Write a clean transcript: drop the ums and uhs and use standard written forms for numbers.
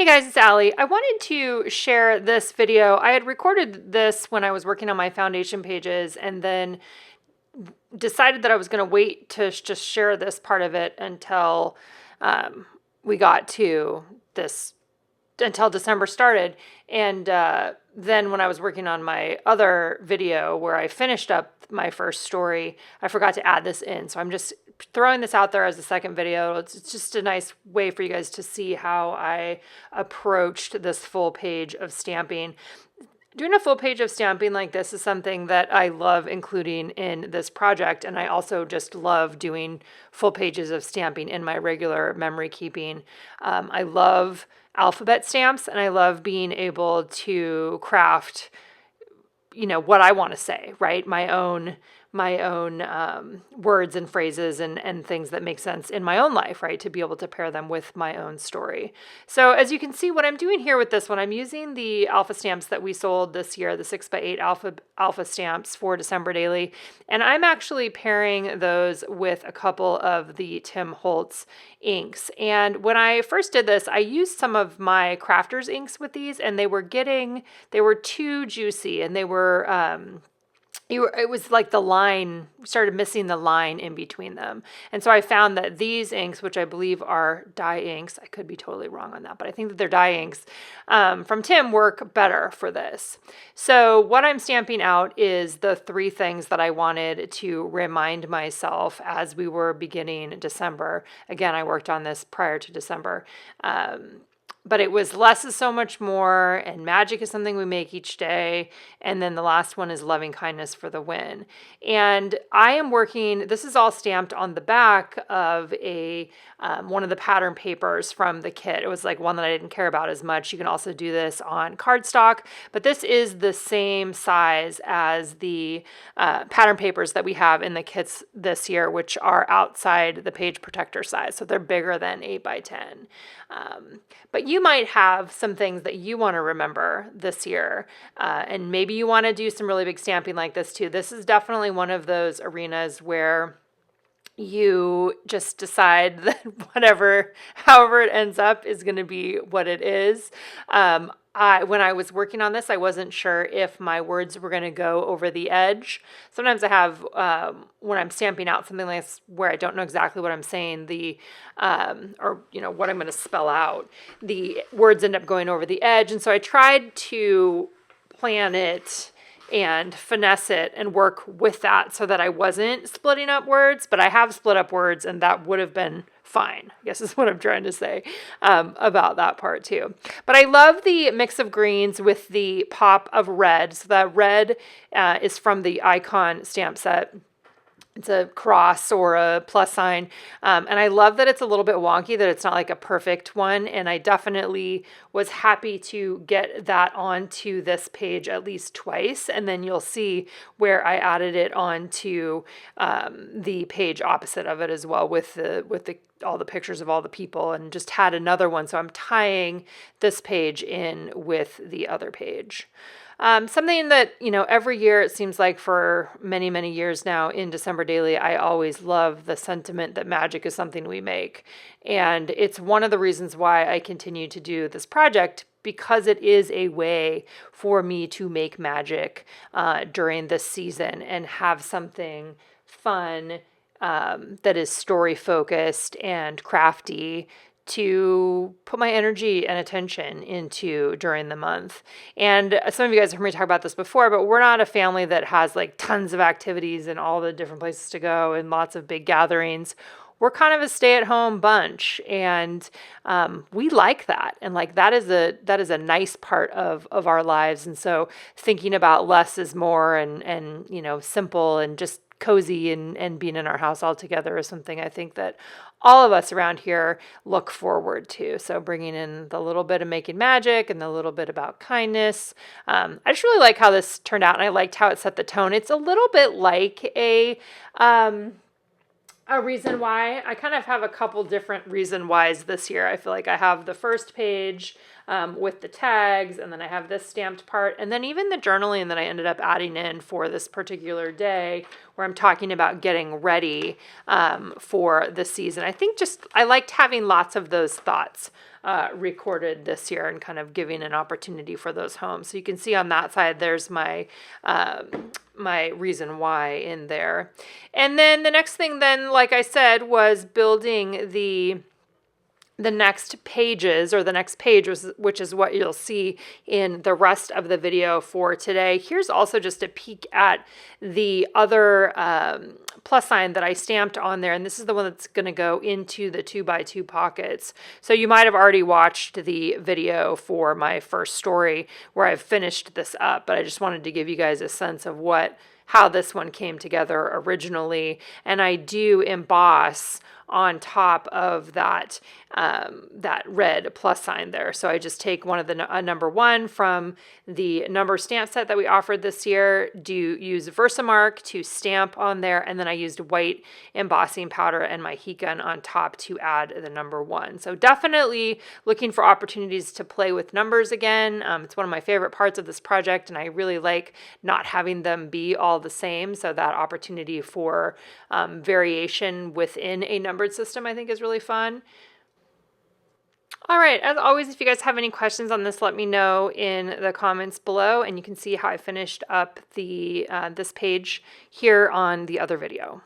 Hey guys, it's Allie. I wanted to share this video. I had recorded this when I was working on my foundation pages and then decided that I was going to wait to just share this part of it until we got to this, until December started. And then when I was working on my other video where I finished up my first story, I forgot to add this in. So I'm just throwing this out there as a second video. It's just a nice way for you guys to see how I approached this full page of stamping. Doing a full page of stamping like this is something that I love including in this project, and I also just love doing full pages of stamping in my regular memory keeping. I love alphabet stamps, and I love being able to craft, what I want to say, right? My own words and phrases and things that make sense in my own life, right? To be able to pair them with my own story. So as you can see, what I'm doing here with this one, I'm using the alpha stamps that we sold this year, the 6x8 alpha stamps for December Daily. And I'm actually pairing those with a couple of the Tim Holtz inks. And when I first did this, I used some of my crafters inks with these, and they were too juicy, and they were, it was like the line, started missing the line in between them. And so I found that these inks, which I believe are dye inks, I could be totally wrong on that, but I think that they're dye inks from Tim, work better for this. So what I'm stamping out is the three things that I wanted to remind myself as we were beginning December. Again, I worked on this prior to December. But it was less is so much more, and magic is something we make each day. And then the last one is loving kindness for the win. And I am working, this is all stamped on the back of one of the pattern papers from the kit. It was like one that I didn't care about as much. You can also do this on cardstock, but this is the same size as the pattern papers that we have in the kits this year, which are outside the page protector size. So they're bigger than 8x10. But you might have some things that you want to remember this year, and maybe you want to do some really big stamping like this too. This is definitely one of those arenas where you just decide that however it ends up is going to be what it is. When I was working on this, I wasn't sure if my words were going to go over the edge. Sometimes I have, when I'm stamping out something like this where I don't know exactly what I'm saying, what I'm going to spell out, the words end up going over the edge. And so I tried to plan it and finesse it and work with that so that I wasn't splitting up words, but I have split up words, and that would have been fine, I guess is what I'm trying to say about that part too. But I love the mix of greens with the pop of red. So that red is from the Icon stamp set. It's a cross or a plus sign. And I love that it's a little bit wonky, that it's not like a perfect one. And I definitely was happy to get that onto this page at least twice. And then you'll see where I added it onto the page opposite of it as well, with all the pictures of all the people, and just had another one. So I'm tying this page in with the other page. Something that, every year, it seems like for many, many years now in December Daily, I always love the sentiment that magic is something we make. And it's one of the reasons why I continue to do this project, because it is a way for me to make magic during this season and have something fun that is story focused and crafty to put my energy and attention into during the month. And some of you guys have heard me talk about this before, but we're not a family that has like tons of activities and all the different places to go and lots of big gatherings. We're kind of a stay-at-home bunch, and we like that. And like that is a nice part of our lives. And so thinking about less is more, and simple and just cozy and being in our house all together is something I think that all of us around here look forward to. So bringing in the little bit of making magic and the little bit about kindness. I just really like how this turned out, and I liked how it set the tone. It's a little bit like a reason why. I kind of have a couple different reason whys this year. I feel like I have the first page with the tags, and then I have this stamped part, and then even the journaling that I ended up adding in for this particular day, where I'm talking about getting ready for the season. I think I liked having lots of those thoughts recorded this year and kind of giving an opportunity for those homes. So you can see on that side, there's my my reason why in there. And then the next thing then, like I said, was building the next pages, or the next page, which is what you'll see in the rest of the video for today. Here's also just a peek at the other plus sign that I stamped on there, and this is the one that's going to go into the 2x2 pockets. So you might have already watched the video for my first story where I've finished this up, but I just wanted to give you guys a sense of how this one came together originally. And I do emboss on top of that that red plus sign there. So I just take one of the number 1 from the number stamp set that we offered this year, use Versamark to stamp on there, and then I used white embossing powder and my heat gun on top to add the number 1. So definitely looking for opportunities to play with numbers again. It's one of my favorite parts of this project, and I really like not having them be all the same. So that opportunity for variation within a numbered system, I think, is really fun. All right, as always, if you guys have any questions on this, let me know in the comments below, and you can see how I finished up the this page here on the other video.